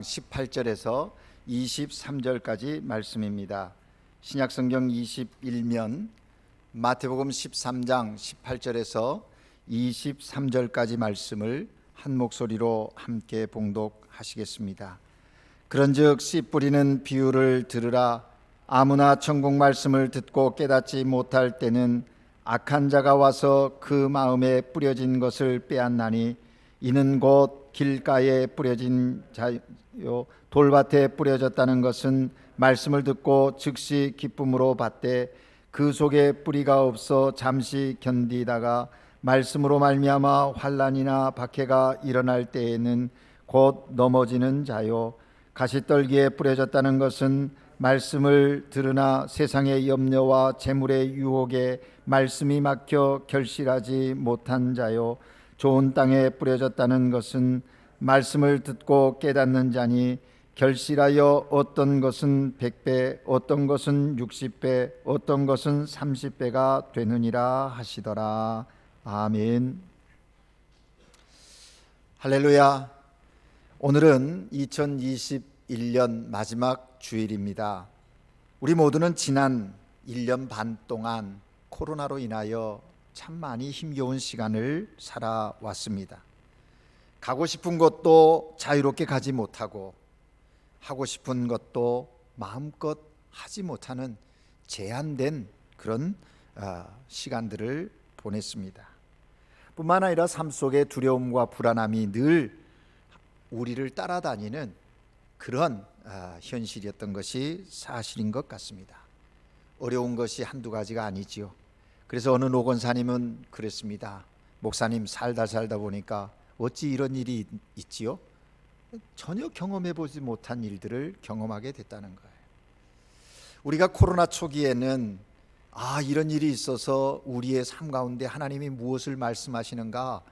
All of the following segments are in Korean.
18절에서 23절까지 말씀입니다. 신약성경 21면 마태복음 13장 18절에서 23절까지 말씀을 한 목소리로 함께 봉독하시겠습니다. 그런즉 씨 뿌리는 비유를 들으라. 아무나 천국 말씀을 듣고 깨닫지 못할 때는 악한 자가 와서 그 마음에 뿌려진 것을 빼앗나니 이는 곧 길가에 뿌려진 자요 돌밭에 뿌려졌다는 것은 말씀을 듣고 즉시 기쁨으로 받되 그 속에 뿌리가 없어 잠시 견디다가 말씀으로 말미암아 환난이나 박해가 일어날 때에는 곧 넘어지는 자요. 가시떨기에 뿌려졌다는 것은 말씀을 들으나 세상의 염려와 재물의 유혹에 말씀이 막혀 결실하지 못한 자요. 좋은 땅에 뿌려졌다는 것은 말씀을 듣고 깨닫는 자니 결실하여 어떤 것은 100배, 어떤 것은 60배, 어떤 것은 30배가 되느니라 하시더라. 아멘. 할렐루야. 오늘은 2021년 마지막 주일입니다. 우리 모두는 지난 1년 반 동안 코로나로 인하여 참 많이 힘겨운 시간을 살아왔습니다. 가고 싶은 곳도 자유롭게 가지 못하고 하고 싶은 것도 마음껏 하지 못하는 제한된 그런 시간들을 보냈습니다. 뿐만 아니라 삶 속에 두려움과 불안함이 늘 우리를 따라다니는 그런 현실이었던 것이 사실인 것 같습니다. 어려운 것이 한두 가지가 아니지요. 그래서 어느 노건사님은 그랬습니다. 목사님, 살다 보니까 어찌 이런 일이 있지요? 전혀 경험해 보지 못한 일들을 경험하게 됐다는 거예요. 우리가 코로나 초기에는 이런 일이 있어서 우리의 삶 가운데 하나님이 무엇을 말씀하시는가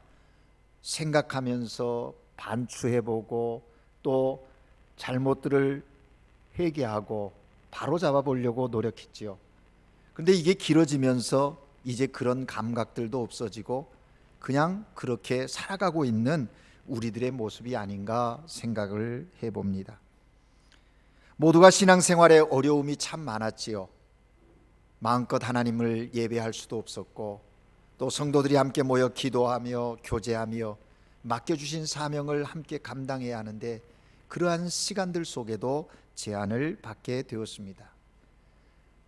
생각하면서 반추해보고 또 잘못들을 회개하고 바로잡아 보려고 노력했지요. 그런데 이게 길어지면서 이제 그런 감각들도 없어지고 그냥 그렇게 살아가고 있는 우리들의 모습이 아닌가 생각을 해봅니다. 모두가 신앙생활에 어려움이 참 많았지요. 마음껏 하나님을 예배할 수도 없었고 또 성도들이 함께 모여 기도하며 교제하며 맡겨주신 사명을 함께 감당해야 하는데 그러한 시간들 속에도 제한을 받게 되었습니다.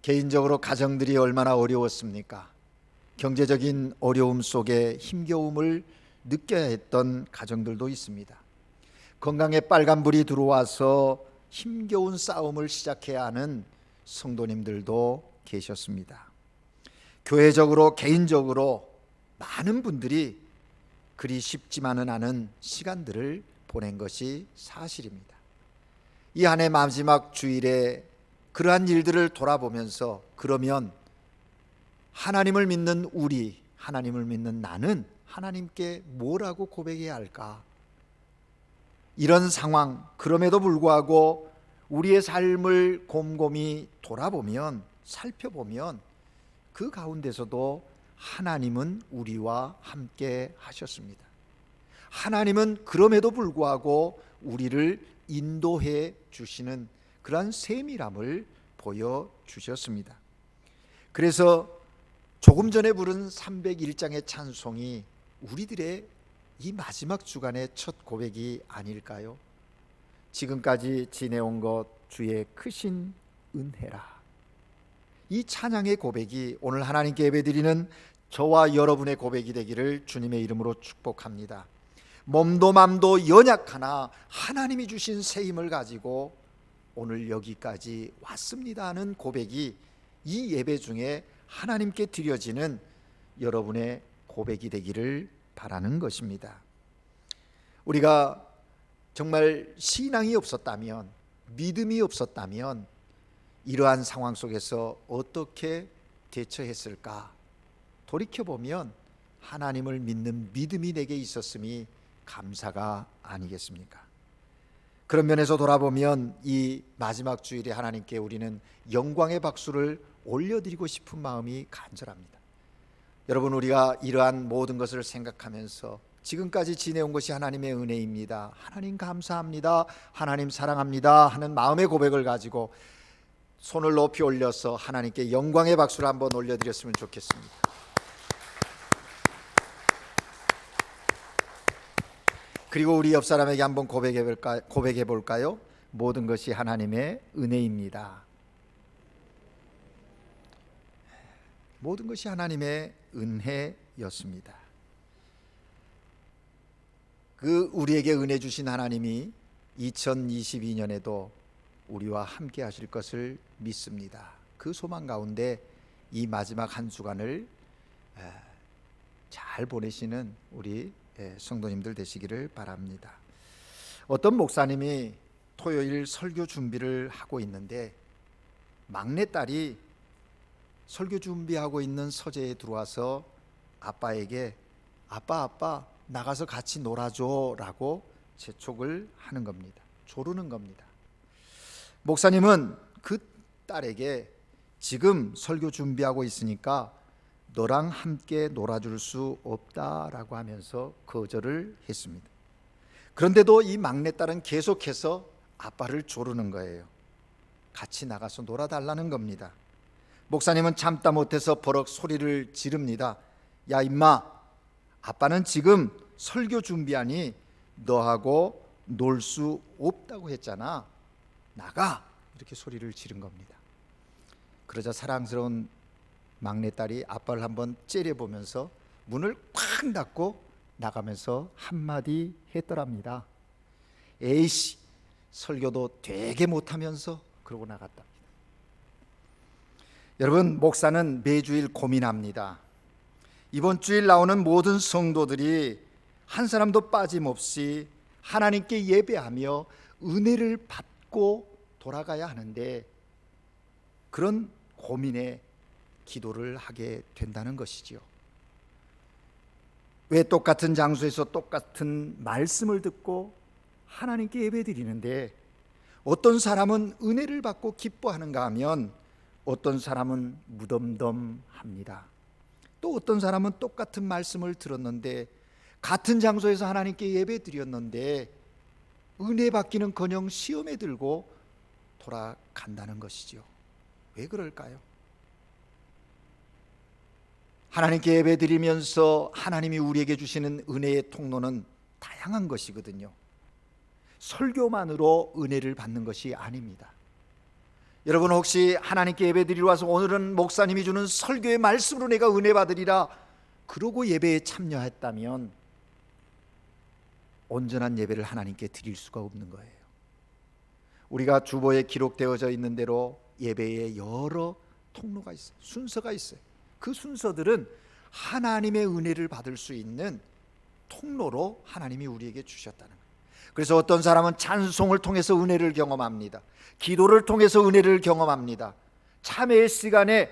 개인적으로 가정들이 얼마나 어려웠습니까? 경제적인 어려움 속에 힘겨움을 느껴야 했던 가정들도 있습니다. 건강에 빨간불이 들어와서 힘겨운 싸움을 시작해야 하는 성도님들도 계셨습니다. 교회적으로 개인적으로 많은 분들이 그리 쉽지만은 않은 시간들을 보낸 것이 사실입니다. 이 한 해 마지막 주일에 그러한 일들을 돌아보면서 그러면 하나님을 믿는 우리, 하나님을 믿는 나는 하나님께 뭐라고 고백해야 할까? 이런 상황, 그럼에도 불구하고 우리의 삶을 곰곰이 돌아보면, 살펴보면 그 가운데서도 하나님은 우리와 함께 하셨습니다. 하나님은 그럼에도 불구하고 우리를 인도해 주시는 그러한 세밀함을 보여주셨습니다. 그래서 조금 전에 부른 301장의 찬송이 우리들의 이 마지막 주간의 첫 고백이 아닐까요? 지금까지 지내온 것 주의 크신 은혜라. 이 찬양의 고백이 오늘 하나님께 예배드리는 저와 여러분의 고백이 되기를 주님의 이름으로 축복합니다. 몸도 맘도 연약하나 하나님이 주신 새 힘을 가지고 오늘 여기까지 왔습니다 하는 고백이 이 예배 중에 하나님께 드려지는 여러분의 고백이 되기를 바라는 것입니다. 우리가 정말 신앙이 없었다면, 믿음이 없었다면 이러한 상황 속에서 어떻게 대처했을까? 돌이켜보면 하나님을 믿는 믿음이 내게 있었음이 감사가 아니겠습니까? 그런 면에서 돌아보면 이 마지막 주일에 하나님께 우리는 영광의 박수를 올려드리고 싶은 마음이 간절합니다. 여러분, 우리가 이러한 모든 것을 생각하면서 지금까지 지내온 것이 하나님의 은혜입니다. 하나님 감사합니다. 하나님 사랑합니다. 하는 마음의 고백을 가지고 손을 높이 올려서 하나님께 영광의 박수를 한번 올려드렸으면 좋겠습니다. 그리고 우리 옆 사람에게 한번 고백해 볼까요? 모든 것이 하나님의 은혜입니다. 모든 것이 하나님의 은혜였습니다. 그 우리에게 은혜 주신 하나님이 2022년에도 우리와 함께 하실 것을 믿습니다. 그 소망 가운데 이 마지막 한 주간을 잘 보내시는 우리 성도님들 되시기를 바랍니다. 어떤 목사님이 토요일 설교 준비를 하고 있는데 막내딸이 설교 준비하고 있는 서재에 들어와서 아빠에게 아빠 나가서 같이 놀아줘 라고 재촉을 하는 겁니다. 조르는 겁니다. 목사님은 그 딸에게 지금 설교 준비하고 있으니까 너랑 함께 놀아줄 수 없다라고 하면서 거절을 했습니다. 그런데도 이 막내딸은 계속해서 아빠를 조르는 거예요. 같이 나가서 놀아달라는 겁니다. 목사님은 참다 못해서 버럭 소리를 지릅니다. 야 임마, 아빠는 지금 설교 준비하니 너하고 놀 수 없다고 했잖아. 나가! 이렇게 소리를 지른 겁니다. 그러자 사랑스러운 막내딸이 아빠를 한번 째려보면서 문을 쾅 닫고 나가면서 한마디 했더랍니다. 에이씨, 설교도 되게 못하면서. 그러고 나갔답니다. 여러분, 목사는 매주일 고민합니다. 이번 주일 나오는 모든 성도들이 한 사람도 빠짐없이 하나님께 예배하며 은혜를 받고 돌아가야 하는데 그런 고민에 기도를 하게 된다는 것이지요. 왜 똑같은 장소에서 똑같은 말씀을 듣고 하나님께 예배드리는데 어떤 사람은 은혜를 받고 기뻐하는가 하면 어떤 사람은 무덤덤합니다. 또 어떤 사람은 똑같은 말씀을 들었는데 같은 장소에서 하나님께 예배드렸는데 은혜 받기는커녕 시험에 들고 돌아간다는 것이죠. 왜 그럴까요? 하나님께 예배드리면서 하나님이 우리에게 주시는 은혜의 통로는 다양한 것이거든요. 설교만으로 은혜를 받는 것이 아닙니다. 여러분, 혹시 하나님께 예배드리러 와서 오늘은 목사님이 주는 설교의 말씀으로 내가 은혜 받으리라 그러고 예배에 참여했다면 온전한 예배를 하나님께 드릴 수가 없는 거예요. 우리가 주보에 기록되어져 있는 대로 예배에 여러 통로가 있어요. 순서가 있어요. 그 순서들은 하나님의 은혜를 받을 수 있는 통로로 하나님이 우리에게 주셨다는 거예요. 그래서 어떤 사람은 찬송을 통해서 은혜를 경험합니다. 기도를 통해서 은혜를 경험합니다. 참회의 시간에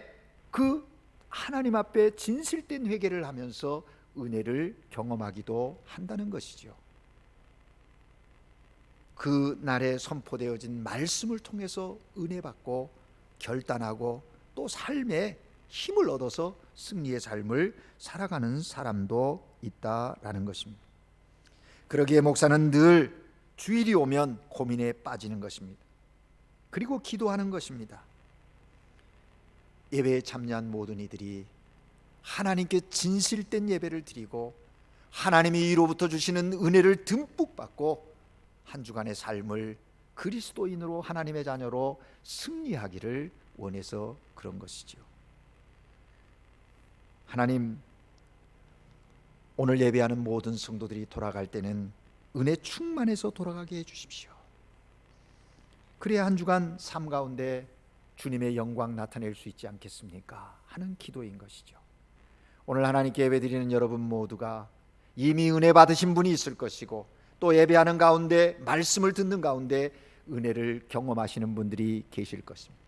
그 하나님 앞에 진실된 회개를 하면서 은혜를 경험하기도 한다는 것이죠. 그 날에 선포되어진 말씀을 통해서 은혜 받고 결단하고 또 삶에 힘을 얻어서 승리의 삶을 살아가는 사람도 있다라는 것입니다. 그러기에 목사는 늘 주일이 오면 고민에 빠지는 것입니다. 그리고 기도하는 것입니다. 예배에 참여한 모든 이들이 하나님께 진실된 예배를 드리고 하나님이 이로부터 주시는 은혜를 듬뿍 받고 한 주간의 삶을 그리스도인으로 하나님의 자녀로 승리하기를 원해서 그런 것이죠. 하나님, 오늘 예배하는 모든 성도들이 돌아갈 때는 은혜 충만해서 돌아가게 해주십시오. 그래야 한 주간 삶 가운데 주님의 영광 나타낼 수 있지 않겠습니까? 하는 기도인 것이죠. 오늘 하나님께 예배드리는 여러분 모두가 이미 은혜 받으신 분이 있을 것이고 또 예배하는 가운데 말씀을 듣는 가운데 은혜를 경험하시는 분들이 계실 것입니다.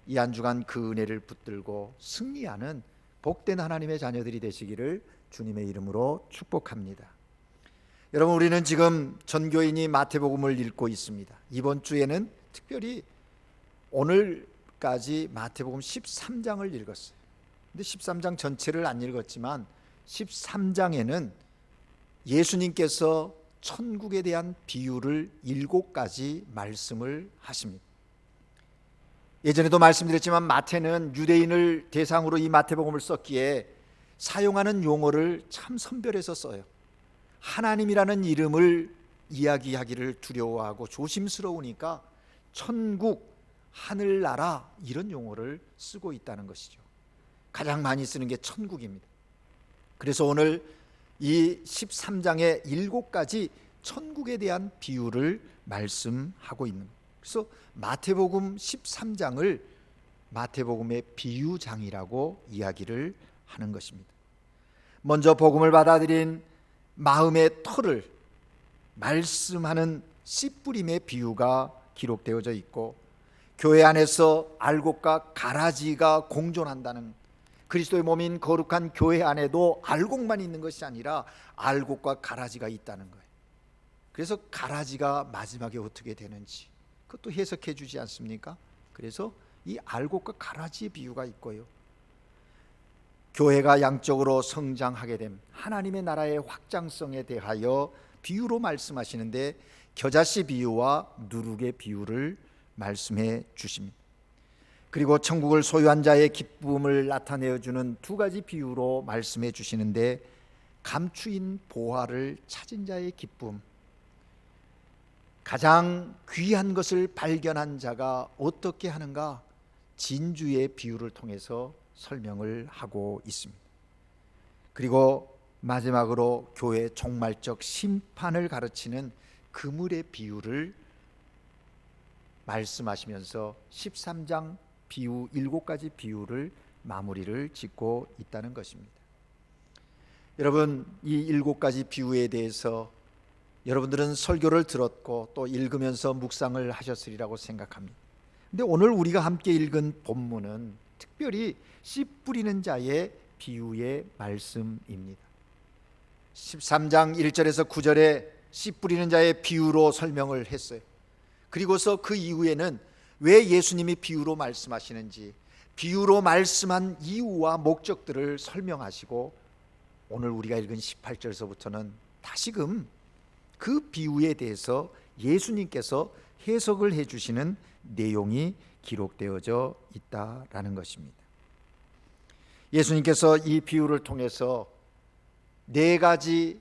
이 한 주간 그 은혜를 붙들고 승리하는 복된 하나님의 자녀들이 되시기를 주님의 이름으로 축복합니다. 여러분, 우리는 지금 전교인이 마태복음을 읽고 있습니다. 이번 주에는 특별히 오늘까지 마태복음 13장을 읽었어요. 근데 13장 전체를 안 읽었지만 13장에는 예수님께서 천국에 대한 비유를 7가지 말씀을 하십니다. 예전에도 말씀드렸지만 마태는 유대인을 대상으로 이 마태복음을 썼기에 사용하는 용어를 참 선별해서 써요. 하나님이라는 이름을 이야기하기를 두려워하고 조심스러우니까 천국, 하늘나라 이런 용어를 쓰고 있다는 것이죠. 가장 많이 쓰는 게 천국입니다. 그래서 오늘 이 13장의 7가지 천국에 대한 비유를 말씀하고 있는 거예요. 그래서 마태복음 13장을 마태복음의 비유장이라고 이야기를 하는 것입니다. 먼저 복음을 받아들인 마음의 터를 말씀하는 씨뿌림의 비유가 기록되어져 있고, 교회 안에서 알곡과 가라지가 공존한다는, 그리스도의 몸인 거룩한 교회 안에도 알곡만 있는 것이 아니라 알곡과 가라지가 있다는 거예요. 그래서 가라지가 마지막에 어떻게 되는지 그것도 해석해 주지 않습니까? 그래서 이 알곡과 가라지의 비유가 있고요, 교회가 양적으로 성장하게 됨, 하나님의 나라의 확장성에 대하여 비유로 말씀하시는데 겨자씨 비유와 누룩의 비유를 말씀해 주십니다. 그리고 천국을 소유한 자의 기쁨을 나타내어 주는 2가지 비유로 말씀해 주시는데, 감추인 보화를 찾은 자의 기쁨, 가장 귀한 것을 발견한 자가 어떻게 하는가, 진주의 비유를 통해서 설명을 하고 있습니다. 그리고 마지막으로 교회의 종말적 심판을 가르치는 그물의 비유를 말씀하시면서 13장 비유 7가지 비유를 마무리를 짓고 있다는 것입니다. 여러분, 이 7가지 비유에 대해서 여러분들은 설교를 들었고 또 읽으면서 묵상을 하셨으리라고 생각합니다. 근데 오늘 우리가 함께 읽은 본문은 특별히 씨 뿌리는 자의 비유의 말씀입니다. 13장 1절에서 9절에 씨 뿌리는 자의 비유로 설명을 했어요. 그리고서 그 이후에는 왜 예수님이 비유로 말씀하시는지, 비유로 말씀한 이유와 목적들을 설명하시고, 오늘 우리가 읽은 18절에서부터는 다시금 그 비유에 대해서 예수님께서 해석을 해주시는 내용이 기록되어져 있다라는 것입니다. 예수님께서 이 비유를 통해서 4가지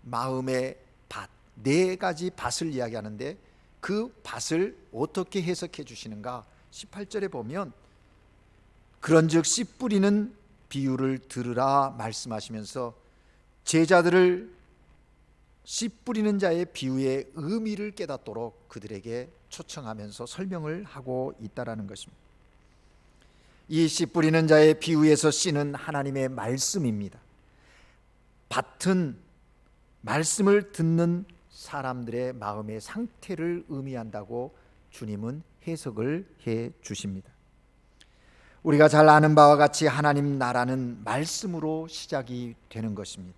마음의 밭, 4가지 밭을 이야기하는데, 그 밭을 어떻게 해석해 주시는가? 18절에 보면 그런즉 씨 뿌리는 비유를 들으라 말씀하시면서 제자들을 씨 뿌리는 자의 비유의 의미를 깨닫도록 그들에게 초청하면서 설명을 하고 있다라는 것입니다. 이 씨 뿌리는 자의 비유에서 씨는 하나님의 말씀입니다. 밭은 말씀을 듣는 사람들의 마음의 상태를 의미한다고 주님은 해석을 해 주십니다. 우리가 잘 아는 바와 같이 하나님 나라는 말씀으로 시작이 되는 것입니다.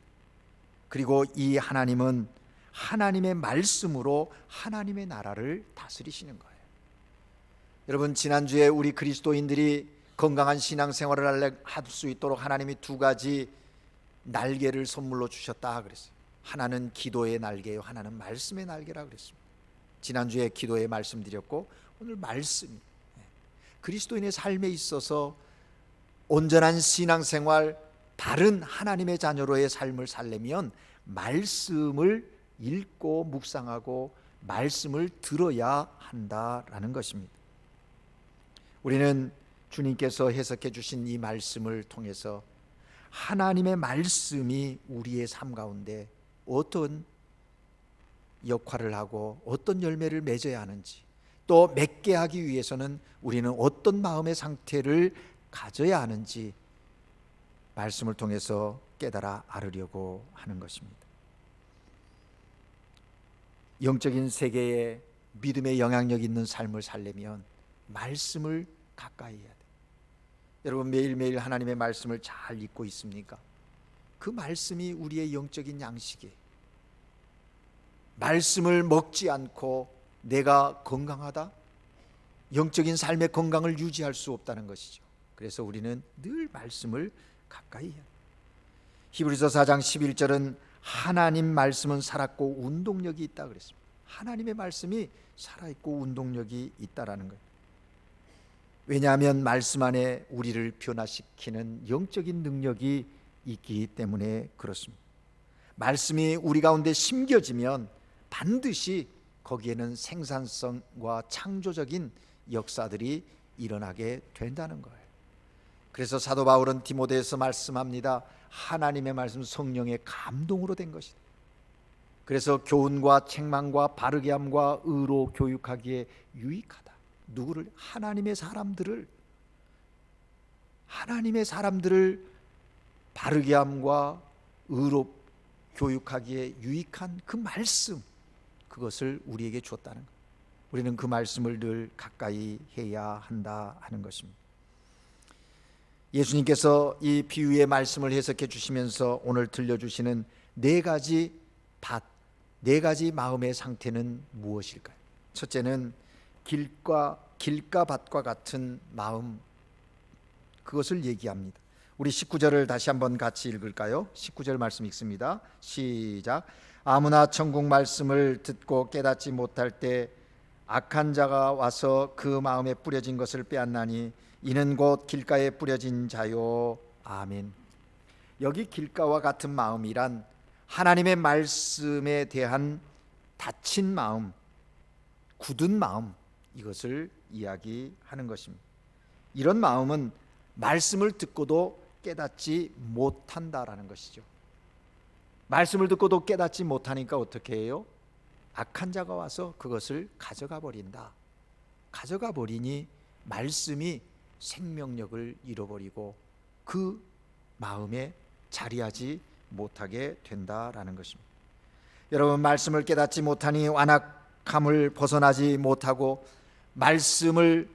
그리고 이 하나님은 하나님의 말씀으로 하나님의 나라를 다스리시는 거예요. 여러분, 지난주에 우리 그리스도인들이 건강한 신앙생활을 할 수 있도록 하나님이 2가지 날개를 선물로 주셨다 그랬어요. 하나는 기도의 날개요, 하나는 말씀의 날개라 그랬습니다. 지난주에 기도의 말씀드렸고 오늘 말씀이, 그리스도인의 삶에 있어서 온전한 신앙생활, 바른 하나님의 자녀로의 삶을 살려면 말씀을 읽고 묵상하고 말씀을 들어야 한다라는 것입니다. 우리는 주님께서 해석해 주신 이 말씀을 통해서 하나님의 말씀이 우리의 삶 가운데 어떤 역할을 하고 어떤 열매를 맺어야 하는지, 또 맺게 하기 위해서는 우리는 어떤 마음의 상태를 가져야 하는지 말씀을 통해서 깨달아 알으려고 하는 것입니다. 영적인 세계에 믿음의 영향력 있는 삶을 살려면 말씀을 가까이 해야 돼요. 여러분, 매일매일 하나님의 말씀을 잘 읽고 있습니까? 그 말씀이 우리의 영적인 양식이에요. 말씀을 먹지 않고 내가 건강하다? 영적인 삶의 건강을 유지할 수 없다는 것이죠. 그래서 우리는 늘 말씀을 가까이 해야 돼요. 히브리서 4장 11절은 하나님 말씀은 살았고 운동력이 있다 그랬습니다. 하나님의 말씀이 살아있고 운동력이 있다라는 거예요. 왜냐하면 말씀 안에 우리를 변화시키는 영적인 능력이 있기 때문에 그렇습니다. 말씀이 우리 가운데 심겨지면 반드시 거기에는 생산성과 창조적인 역사들이 일어나게 된다는 거예요. 그래서 사도 바울은 디모데에서 말씀합니다. 하나님의 말씀 성령의 감동으로 된 것이다. 그래서 교훈과 책망과 바르게 함과 의로 교육하기에 유익하다. 누구를? 하나님의 사람들을 바르게 함과 의로 교육하기에 유익한 그 말씀, 그것을 우리에게 주었다는 것. 우리는 그 말씀을 늘 가까이 해야 한다 하는 것입니다. 예수님께서 이 비유의 말씀을 해석해 주시면서 오늘 들려주시는 네 가지 마음의 상태는 무엇일까요? 첫째는 길가 밭과 같은 마음, 그것을 얘기합니다. 우리 19절을 다시 한번 같이 읽을까요? 19절 말씀 읽습니다. 시작. 아무나 천국 말씀을 듣고 깨닫지 못할 때 악한 자가 와서 그 마음에 뿌려진 것을 빼앗나니 이는 곧 길가에 뿌려진 자요. 아멘. 여기 길가와 같은 마음이란 하나님의 말씀에 대한 닫힌 마음, 굳은 마음, 이것을 이야기하는 것입니다. 이런 마음은 말씀을 듣고도 깨닫지 못한다라는 것이죠. 말씀을 듣고도 깨닫지 못하니까 어떻게 해요? 악한 자가 와서 그것을 가져가 버린다. 가져가 버리니 말씀이 생명력을 잃어버리고 그 마음에 자리하지 못하게 된다라는 것입니다. 여러분, 말씀을 깨닫지 못하니 완악함을 벗어나지 못하고 말씀을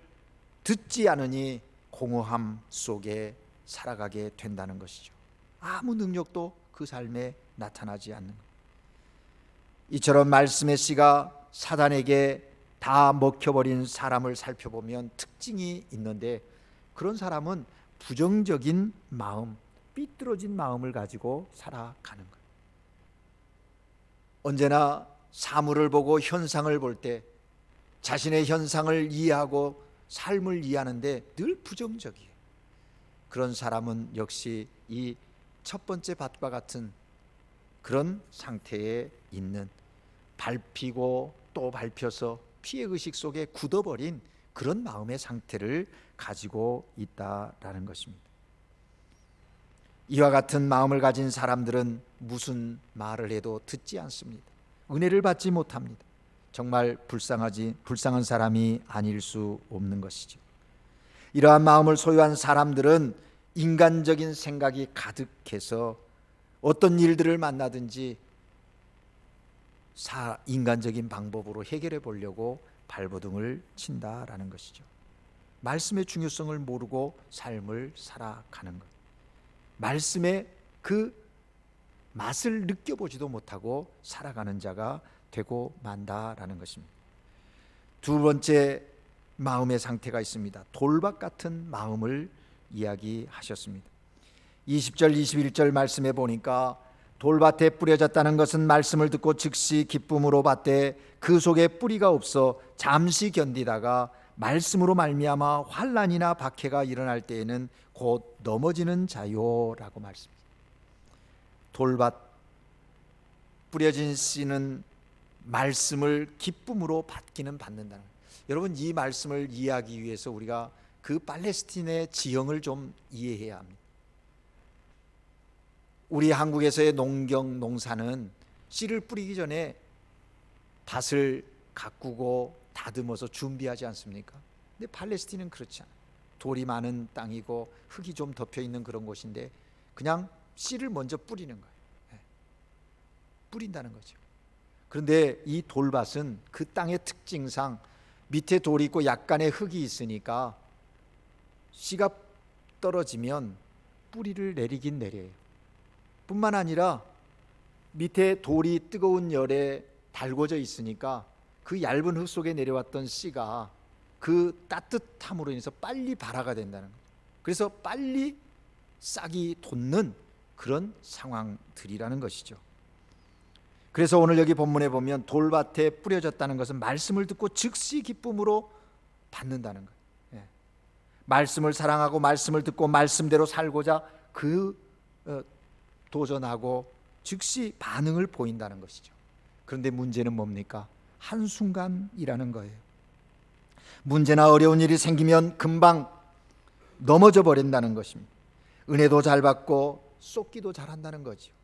듣지 않으니 공허함 속에 살아가게 된다는 것이죠. 아무 능력도 그 삶에 나타나지 않는 것. 이처럼 말씀의 씨가 사단에게 다 먹혀버린 사람을 살펴보면 특징이 있는데, 그런 사람은 부정적인 마음, 삐뚤어진 마음을 가지고 살아가는 거예요. 언제나 사물을 보고 현상을 볼 때 자신의 현상을 이해하고 삶을 이해하는데 늘 부정적이에요. 그런 사람은 역시 이 첫 번째 밭과 같은 그런 상태에 있는, 밟히고 또 밟혀서 피해의식 속에 굳어버린 그런 마음의 상태를 가지고 있다라는 것입니다. 이와 같은 마음을 가진 사람들은 무슨 말을 해도 듣지 않습니다. 은혜를 받지 못합니다. 정말 불쌍한 사람이 아닐 수 없는 것이죠. 이러한 마음을 소유한 사람들은 인간적인 생각이 가득해서 어떤 일들을 만나든지 인간적인 방법으로 해결해 보려고 발버둥을 친다라는 것이죠. 말씀의 중요성을 모르고 삶을 살아가는 것, 말씀의 그 맛을 느껴보지도 못하고 살아가는 자가 되고 만다라는 것입니다. 두 번째 마음의 상태가 있습니다. 돌밭 같은 마음을 이야기하셨습니다. 20절 21절 말씀에 보니까 돌밭에 뿌려졌다는 것은 말씀을 듣고 즉시 기쁨으로 받되 그 속에 뿌리가 없어 잠시 견디다가 말씀으로 말미암아 환난이나 박해가 일어날 때에는 곧 넘어지는 자요라고 말씀합니다. 돌밭 뿌려진 씨는 말씀을 기쁨으로 받기는 받는다는 거예요. 여러분, 이 말씀을 이해하기 위해서 우리가 그 팔레스틴의 지형을 좀 이해해야 합니다. 우리 한국에서의 농사는 씨를 뿌리기 전에 밭을 가꾸고 다듬어서 준비하지 않습니까? 근데 팔레스틴은 그렇지 않아요. 돌이 많은 땅이고 흙이 좀 덮여 있는 그런 곳인데 그냥 씨를 먼저 뿌리는 거예요. 뿌린다는 거죠. 그런데 이 돌밭은 그 땅의 특징상 밑에 돌이 있고 약간의 흙이 있으니까 씨가 떨어지면 뿌리를 내리긴 내려요. 뿐만 아니라 밑에 돌이 뜨거운 열에 달궈져 있으니까 그 얇은 흙 속에 내려왔던 씨가 그 따뜻함으로 인해서 빨리 발화가 된다는 거예요. 그래서 빨리 싹이 돋는 그런 상황들이라는 것이죠. 그래서 오늘 여기 본문에 보면 돌밭에 뿌려졌다는 것은 말씀을 듣고 즉시 기쁨으로 받는다는 거예요. 예. 말씀을 사랑하고 말씀을 듣고 말씀대로 살고자 도전하고 즉시 반응을 보인다는 것이죠. 그런데 문제는 뭡니까? 한순간이라는 거예요. 문제나 어려운 일이 생기면 금방 넘어져 버린다는 것입니다. 은혜도 잘 받고 쏟기도 잘한다는 거죠.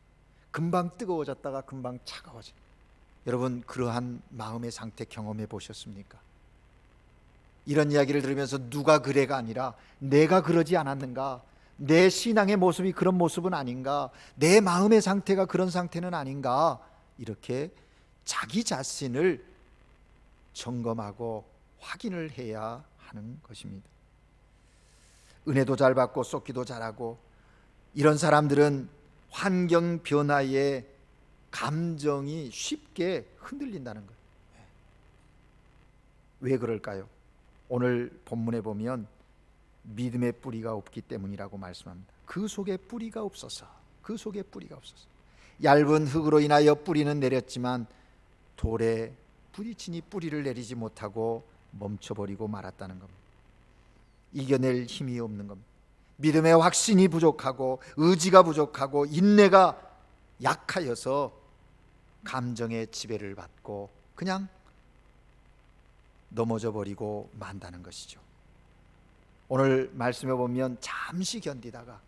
금방 뜨거워졌다가 금방 차가워져. 여러분, 그러한 마음의 상태 경험해 보셨습니까? 이런 이야기를 들으면서 누가 그래가 아니라 내가 그러지 않았는가, 내 신앙의 모습이 그런 모습은 아닌가, 내 마음의 상태가 그런 상태는 아닌가, 이렇게 자기 자신을 점검하고 확인을 해야 하는 것입니다. 은혜도 잘 받고 쏟기도 잘하고 이런 사람들은 환경 변화에 감정이 쉽게 흔들린다는 거예요. 왜 그럴까요? 오늘 본문에 보면 믿음의 뿌리가 없기 때문이라고 말씀합니다. 그 속에 뿌리가 없어서, 그 속에 뿌리가 없어서. 얇은 흙으로 인하여 뿌리는 내렸지만 돌에 부딪히니 뿌리를 내리지 못하고 멈춰버리고 말았다는 겁니다. 이겨낼 힘이 없는 겁니다. 믿음의 확신이 부족하고 의지가 부족하고 인내가 약하여서 감정의 지배를 받고 그냥 넘어져 버리고 만다는 것이죠. 오늘 말씀에 보면 잠시 견디다가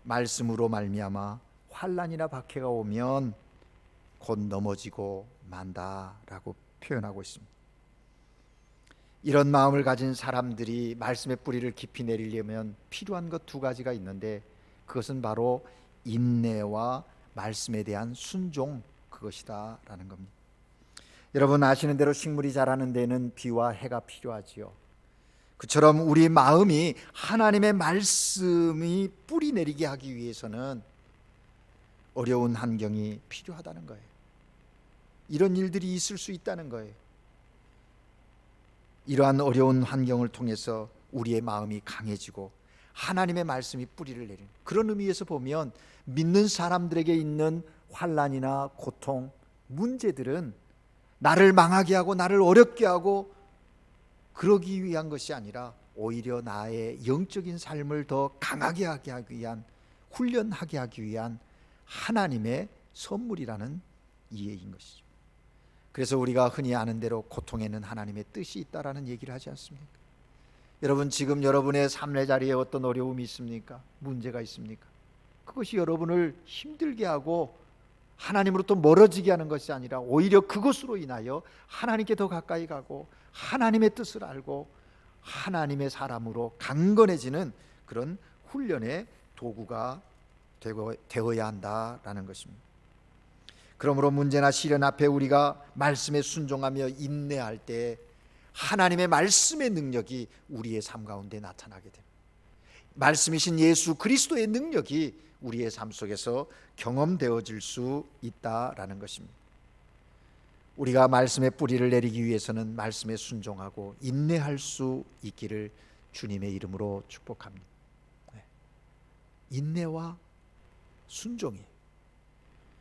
말씀으로 말미암아 환난이나 박해가 오면 곧 넘어지고 만다라고 표현하고 있습니다. 이런 마음을 가진 사람들이 말씀의 뿌리를 깊이 내리려면 필요한 것 두 가지가 있는데 그것은 바로 인내와 말씀에 대한 순종, 그것이다라는 겁니다. 여러분 아시는 대로 식물이 자라는 데는 비와 해가 필요하지요. 그처럼 우리 마음이 하나님의 말씀이 뿌리 내리게 하기 위해서는 어려운 환경이 필요하다는 거예요. 이런 일들이 있을 수 있다는 거예요. 이러한 어려운 환경을 통해서 우리의 마음이 강해지고 하나님의 말씀이 뿌리를 내리는, 그런 의미에서 보면 믿는 사람들에게 있는 환난이나 고통, 문제들은 나를 망하게 하고 나를 어렵게 하고 그러기 위한 것이 아니라 오히려 나의 영적인 삶을 더 강하게 하게 하기 위한, 훈련하게 하기 위한 하나님의 선물이라는 이해인 것이죠. 그래서 우리가 흔히 아는 대로 고통에는 하나님의 뜻이 있다라는 얘기를 하지 않습니까? 여러분 지금 여러분의 삶의 자리에 어떤 어려움이 있습니까? 문제가 있습니까? 그것이 여러분을 힘들게 하고 하나님으로부터 멀어지게 하는 것이 아니라 오히려 그것으로 인하여 하나님께 더 가까이 가고 하나님의 뜻을 알고 하나님의 사람으로 강건해지는 그런 훈련의 도구가 되어야 한다라는 것입니다. 그러므로 문제나 시련 앞에 우리가 말씀에 순종하며 인내할 때 하나님의 말씀의 능력이 우리의 삶 가운데 나타나게 됩니다. 말씀이신 예수 그리스도의 능력이 우리의 삶 속에서 경험되어질 수 있다라는 것입니다. 우리가 말씀의 뿌리를 내리기 위해서는 말씀에 순종하고 인내할 수 있기를 주님의 이름으로 축복합니다. 인내와 순종이.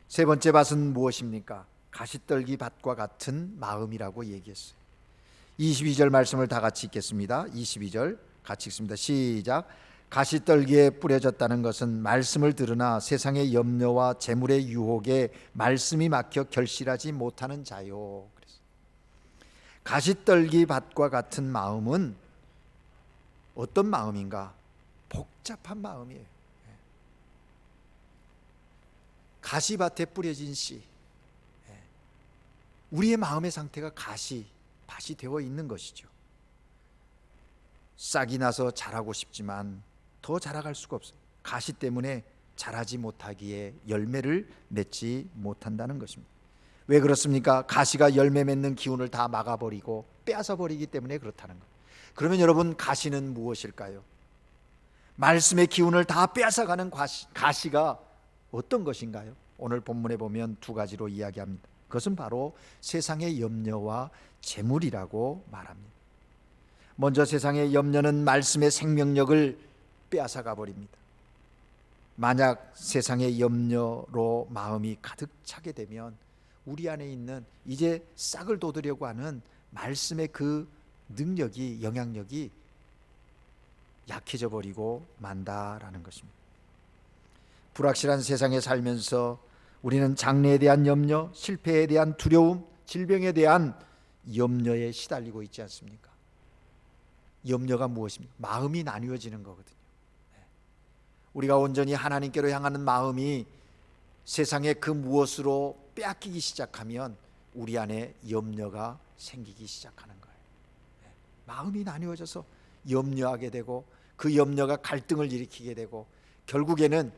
세 번째 밭은 무엇입니까? 가시떨기 밭과 같은 마음이라고 얘기했어요. 22절 말씀을 다 같이 읽겠습니다. 22절 같이 읽습니다. 시작. 가시떨기에 뿌려졌다는 것은 말씀을 들으나 세상의 염려와 재물의 유혹에 말씀이 막혀 결실하지 못하는 자요. 가시떨기 밭과 같은 마음은 어떤 마음인가? 복잡한 마음이에요. 가시밭에 뿌려진 씨, 우리의 마음의 상태가 밭이 되어 있는 것이죠. 싹이 나서 자라고 싶지만 더 자라갈 수가 없어요. 가시 때문에 자라지 못하기에 열매를 맺지 못한다는 것입니다. 왜 그렇습니까? 가시가 열매 맺는 기운을 다 막아버리고 빼앗아버리기 때문에 그렇다는 거예요. 그러면 여러분 가시는 무엇일까요? 말씀의 기운을 다 빼앗아가는 가시가 어떤 것인가요? 오늘 본문에 보면 두 가지로 이야기합니다. 그것은 바로 세상의 염려와 재물이라고 말합니다. 먼저 세상의 염려는 말씀의 생명력을 빼앗아가 버립니다. 만약 세상의 염려로 마음이 가득 차게 되면 우리 안에 있는 이제 싹을 돋으려고 하는 말씀의 그 능력이, 영향력이 약해져 버리고 만다라는 것입니다. 불확실한 세상에 살면서 우리는 장래에 대한 염려, 실패에 대한 두려움, 질병에 대한 염려에 시달리고 있지 않습니까? 염려가 무엇입니까? 마음이 나뉘어지는 거거든요. 우리가 온전히 하나님께로 향하는 마음이 세상의 그 무엇으로 빼앗기기 시작하면 우리 안에 염려가 생기기 시작하는 거예요. 마음이 나뉘어져서 염려하게 되고 그 염려가 갈등을 일으키게 되고 결국에는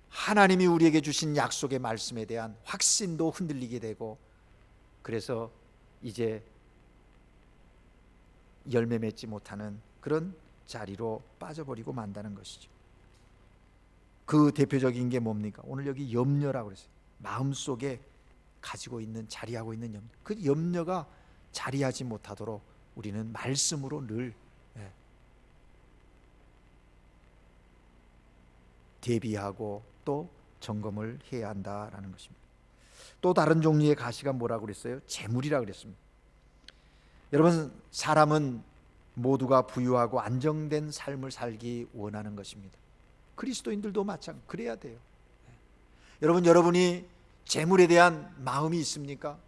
하나님이 우리에게 주신 약속의 말씀에 대한 확신도 흔들리게 되고, 그래서 이제 열매 맺지 못하는 그런 자리로 빠져버리고 만다는 것이죠. 그 대표적인 게 뭡니까? 오늘 여기 염려라고 그랬어요. 마음속에 가지고 있는, 자리하고 있는 염려. 그 염려가 자리하지 못하도록 우리는 말씀으로 늘 대비하고 또 점검을 해야 한다라는 것입니다. 또 다른 종류의 가시가 뭐라고 그랬어요? 재물이라고 그랬습니다. 여러분, 사람은 모두가 부유하고 안정된 삶을 살기 원하는 것입니다. 그리스도인들도 마찬가지, 그래야 돼요. 여러분이 재물에 대한 마음이 있습니까?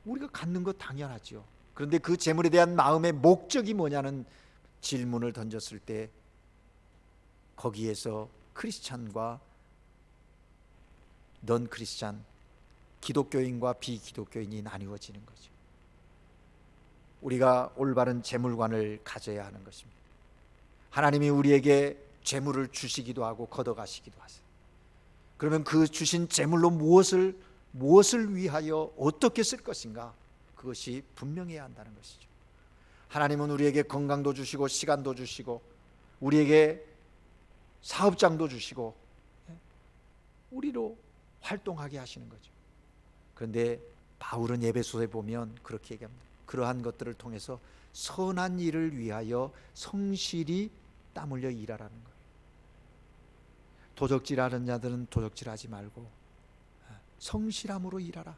우리가 갖는 것 당연하죠. 그런데 그 재물에 대한 마음의 목적이 뭐냐는 질문을 던졌을 때 거기에서 크리스찬과 넌 크리스찬, 기독교인과 비기독교인이 나뉘어지는 거죠. 우리가 올바른 재물관을 가져야 하는 것입니다. 하나님이 우리에게 재물을 주시기도 하고 걷어가시기도 하세요. 그러면 그 주신 재물로 무엇을 위하여 어떻게 쓸 것인가, 그것이 분명해야 한다는 것이죠. 하나님은 우리에게 건강도 주시고 시간도 주시고 우리에게 사업장도 주시고 우리로 활동하게 하시는 거죠. 그런데 바울은 에베소서에 보면 그렇게 얘기합니다. 그러한 것들을 통해서 선한 일을 위하여 성실히 땀 흘려 일하라는 거예요. 도적질하는 자들은 도적질하지 말고 성실함으로 일하라.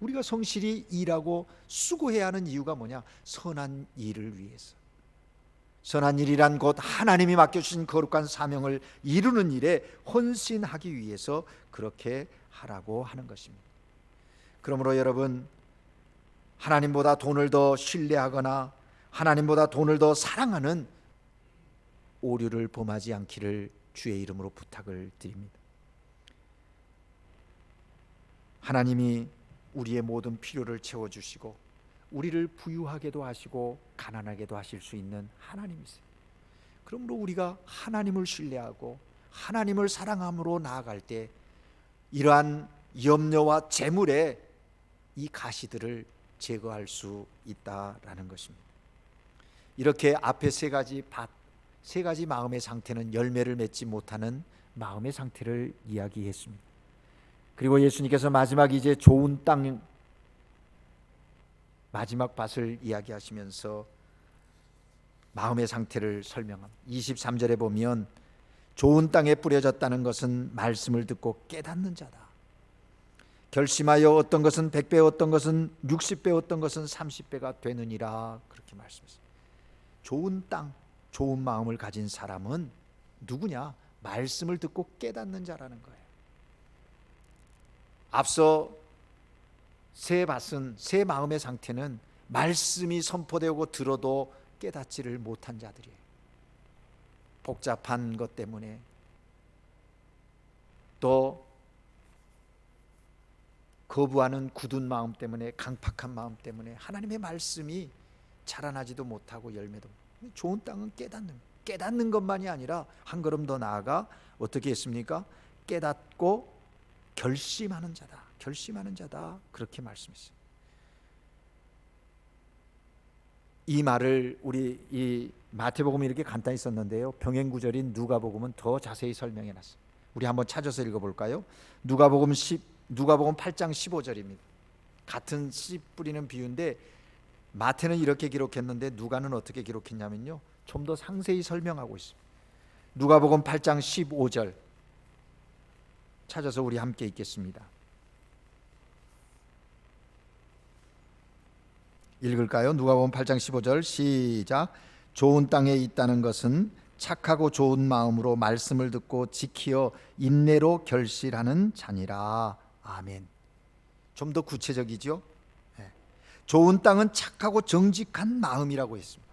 우리가 성실히 일하고 수고해야 하는 이유가 뭐냐? 선한 일을 위해서. 선한 일이란 곧 하나님이 맡겨주신 거룩한 사명을 이루는 일에 헌신하기 위해서 그렇게 하라고 하는 것입니다. 그러므로 여러분, 하나님보다 돈을 더 신뢰하거나 하나님보다 돈을 더 사랑하는 오류를 범하지 않기를 주의 이름으로 부탁을 드립니다. 하나님이 우리의 모든 필요를 채워주시고 우리를 부유하게도 하시고 가난하게도 하실 수 있는 하나님이세요. 그러므로 우리가 하나님을 신뢰하고 하나님을 사랑함으로 나아갈 때 이러한 염려와 재물의 이 가시들을 제거할 수 있다라는 것입니다. 이렇게 앞에 세 가지 마음의 상태는 열매를 맺지 못하는 마음의 상태를 이야기했습니다. 그리고 예수님께서 마지막 이제 좋은 땅, 마지막 밭을 이야기하시면서 마음의 상태를 설명합니다. 23절에 보면 좋은 땅에 뿌려졌다는 것은 말씀을 듣고 깨닫는 자다. 결심하여 어떤 것은 100배, 어떤 것은 60배, 어떤 것은 30배가 되느니라, 그렇게 말씀했습니다. 좋은 땅, 좋은 마음을 가진 사람은 누구냐? 말씀을 듣고 깨닫는 자라는 거예요. 앞서 새 밭은, 새 마음의 상태는 말씀이 선포되고 들어도 깨닫지를 못한 자들이에요. 복잡한 것 때문에, 또 거부하는 굳은 마음 때문에, 강팍한 마음 때문에 하나님의 말씀이 자라나지도 못하고 열매도. 좋은 땅은 깨닫는 것만이 아니라 한 걸음 더 나아가 어떻게 했습니까? 깨닫고 결심하는 자다, 그렇게 말씀했어요. 이 말을 우리 이 마태복음이 이렇게 간단히 썼는데요, 병행구절인 누가복음은 더 자세히 설명해 놨어요. 우리 한번 찾아서 읽어볼까요? 누가복음 8장 15절입니다. 같은 씨 뿌리는 비유인데 마태는 이렇게 기록했는데 누가는 어떻게 기록했냐면요, 좀 더 상세히 설명하고 있습니다. 누가복음 8장 15절 찾아서 우리 함께 읽겠습니다. 읽을까요? 누가복음 8장 15절 시작. 좋은 땅에 있다는 것은 착하고 좋은 마음으로 말씀을 듣고 지키어 인내로 결실하는 자니라. 아멘. 좀 더 구체적이죠? 네. 좋은 땅은 착하고 정직한 마음이라고 했습니다.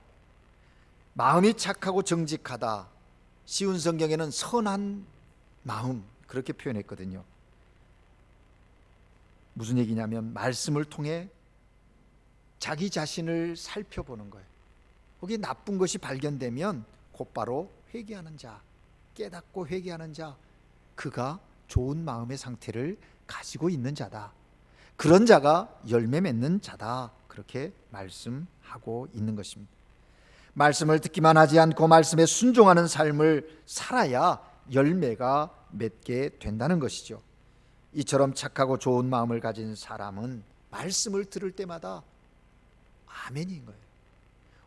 마음이 착하고 정직하다. 쉬운 성경에는 선한 마음 그렇게 표현했거든요. 무슨 얘기냐면 말씀을 통해 자기 자신을 살펴보는 거예요. 거기에 나쁜 것이 발견되면 곧바로 회개하는 자, 깨닫고 회개하는 자, 그가 좋은 마음의 상태를 가지고 있는 자다. 그런 자가 열매 맺는 자다. 그렇게 말씀하고 있는 것입니다. 말씀을 듣기만 하지 않고 말씀에 순종하는 삶을 살아야 열매가 맺게 된다는 것이죠. 이처럼 착하고 좋은 마음을 가진 사람은 말씀을 들을 때마다 아멘인 거예요.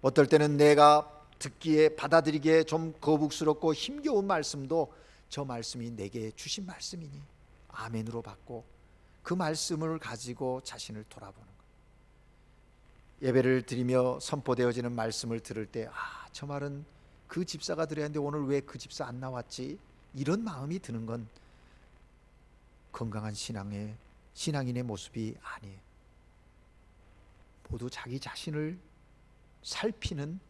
어떨 때는 내가 듣기에 받아들이기에 좀 거북스럽고 힘겨운 말씀도 저 말씀이 내게 주신 말씀이니 아멘으로 받고 그 말씀을 가지고 자신을 돌아보는 거예요. 예배를 드리며 선포되어지는 말씀을 들을 때 저 말은 그 집사가 드려야 하는데 오늘 왜 그 집사 안 나왔지? 이런 마음이 드는 건 건강한 신앙인의 모습이 아니에요. 모두 자기 자신을 살피는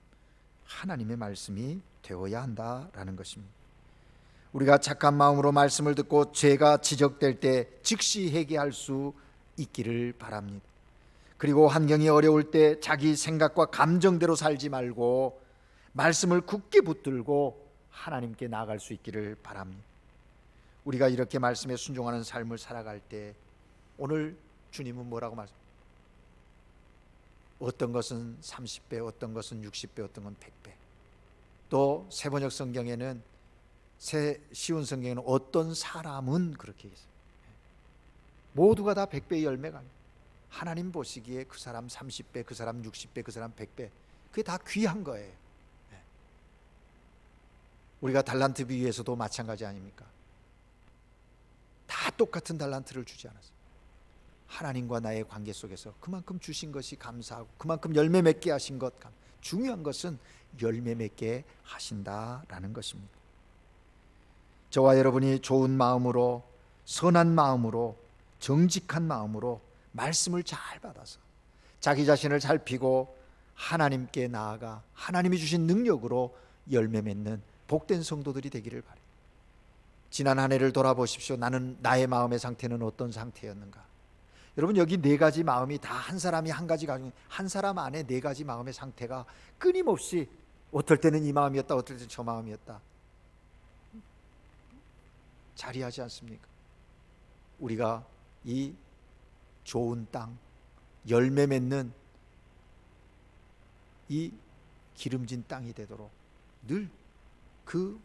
하나님의 말씀이 되어야 한다라는 것입니다. 우리가 착한 마음으로 말씀을 듣고 죄가 지적될 때 즉시 회개할 수 있기를 바랍니다. 그리고 환경이 어려울 때 자기 생각과 감정대로 살지 말고 말씀을 굳게 붙들고 하나님께 나아갈 수 있기를 바랍니다. 우리가 이렇게 말씀에 순종하는 삶을 살아갈 때 오늘 주님은 뭐라고 말씀하십니까? 어떤 것은 30배, 어떤 것은 60배, 어떤 건 100배. 또 세번역 성경에는 쉬운 성경에는 어떤 사람은 그렇게 있어요. 모두가 다 100배의 열매가 아니에요. 하나님 보시기에 그 사람 30배, 그 사람 60배, 그 사람 100배, 그게 다 귀한 거예요. 우리가 달란트 비유에서도 마찬가지 아닙니까? 다 똑같은 달란트를 주지 않았어요. 하나님과 나의 관계 속에서 그만큼 주신 것이 감사하고 그만큼 열매 맺게 하신 것, 중요한 것은 열매 맺게 하신다라는 것입니다. 저와 여러분이 좋은 마음으로, 선한 마음으로, 정직한 마음으로 말씀을 잘 받아서 자기 자신을 살피고 하나님께 나아가 하나님이 주신 능력으로 열매 맺는 복된 성도들이 되기를 바랍니다. 지난 한 해를 돌아보십시오. 나의 마음의 상태는 어떤 상태였는가? 여러분, 여기 네 가지 마음이 다 한 사람이 한 가지 가지고 한 사람 안에 네 가지 마음의 상태가 끊임없이 어떨 때는 이 마음이었다, 어떨 때는 저 마음이었다 자리하지 않습니까? 우리가 이 좋은 땅, 열매 맺는 이 기름진 땅이 되도록 늘 그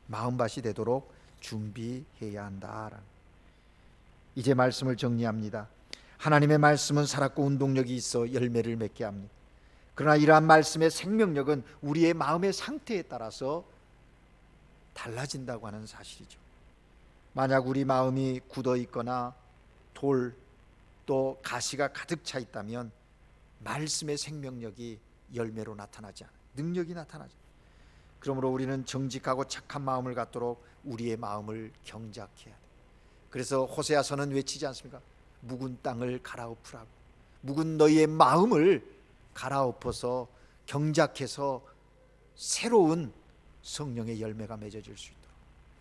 마음밭이 되도록 준비해야 한다. 이제 말씀을 정리합니다. 하나님의 말씀은 살았고 운동력이 있어 열매를 맺게 합니다. 그러나 이러한 말씀의 생명력은 우리의 마음의 상태에 따라서 달라진다고 하는 사실이죠. 만약 우리 마음이 굳어 있거나 돌 또 가시가 가득 차 있다면 말씀의 생명력이 열매로 나타나지 않아요. 능력이 나타나죠. 그러므로 우리는 정직하고 착한 마음을 갖도록 우리의 마음을 경작해야 돼요. 그래서 호세아서는 외치지 않습니까? 묵은 땅을 갈아엎으라고. 묵은 너희의 마음을 갈아엎어서 경작해서 새로운 성령의 열매가 맺어질 수 있도록,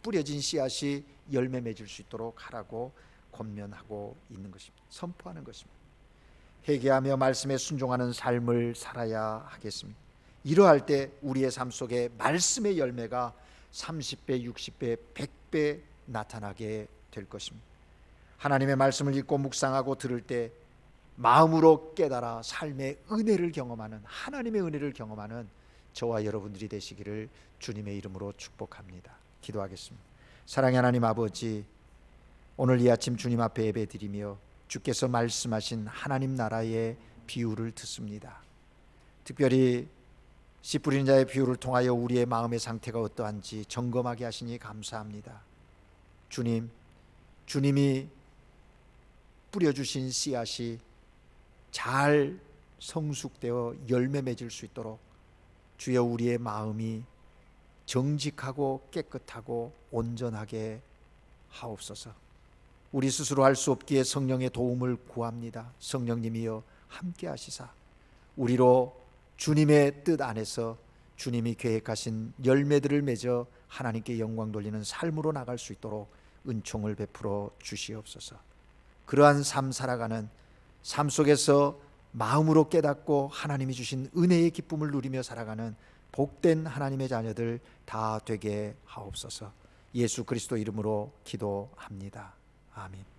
뿌려진 씨앗이 열매 맺을 수 있도록 하라고 권면하고 있는 것입니다. 선포하는 것입니다. 회개하며 말씀에 순종하는 삶을 살아야 하겠습니다. 이러할 때 우리의 삶 속에 말씀의 열매가 30배, 60배, 100배 나타나게 될 것입니다. 하나님의 말씀을 읽고 묵상하고 들을 때 마음으로 깨달아 삶의 은혜를 경험하는, 하나님의 은혜를 경험하는 저와 여러분들이 되시기를 주님의 이름으로 축복합니다. 기도하겠습니다. 사랑의 하나님 아버지, 오늘 이 아침 주님 앞에 예배드리며 주께서 말씀하신 하나님 나라의 비유를 듣습니다. 특별히 씨 뿌리는 자의 비유를 통하여 우리의 마음의 상태가 어떠한지 점검하게 하시니 감사합니다. 주님, 주님이 뿌려주신 씨앗이 잘 성숙되어 열매 맺을 수 있도록 주여 우리의 마음이 정직하고 깨끗하고 온전하게 하옵소서. 우리 스스로 할 수 없기에 성령의 도움을 구합니다. 성령님이여 함께 하시사 우리로 주님의 뜻 안에서 주님이 계획하신 열매들을 맺어 하나님께 영광 돌리는 삶으로 나갈 수 있도록 은총을 베풀어 주시옵소서. 그러한 삶 살아가는 삶 속에서 마음으로 깨닫고 하나님이 주신 은혜의 기쁨을 누리며 살아가는 복된 하나님의 자녀들 다 되게 하옵소서. 예수 그리스도 이름으로 기도합니다. 아멘.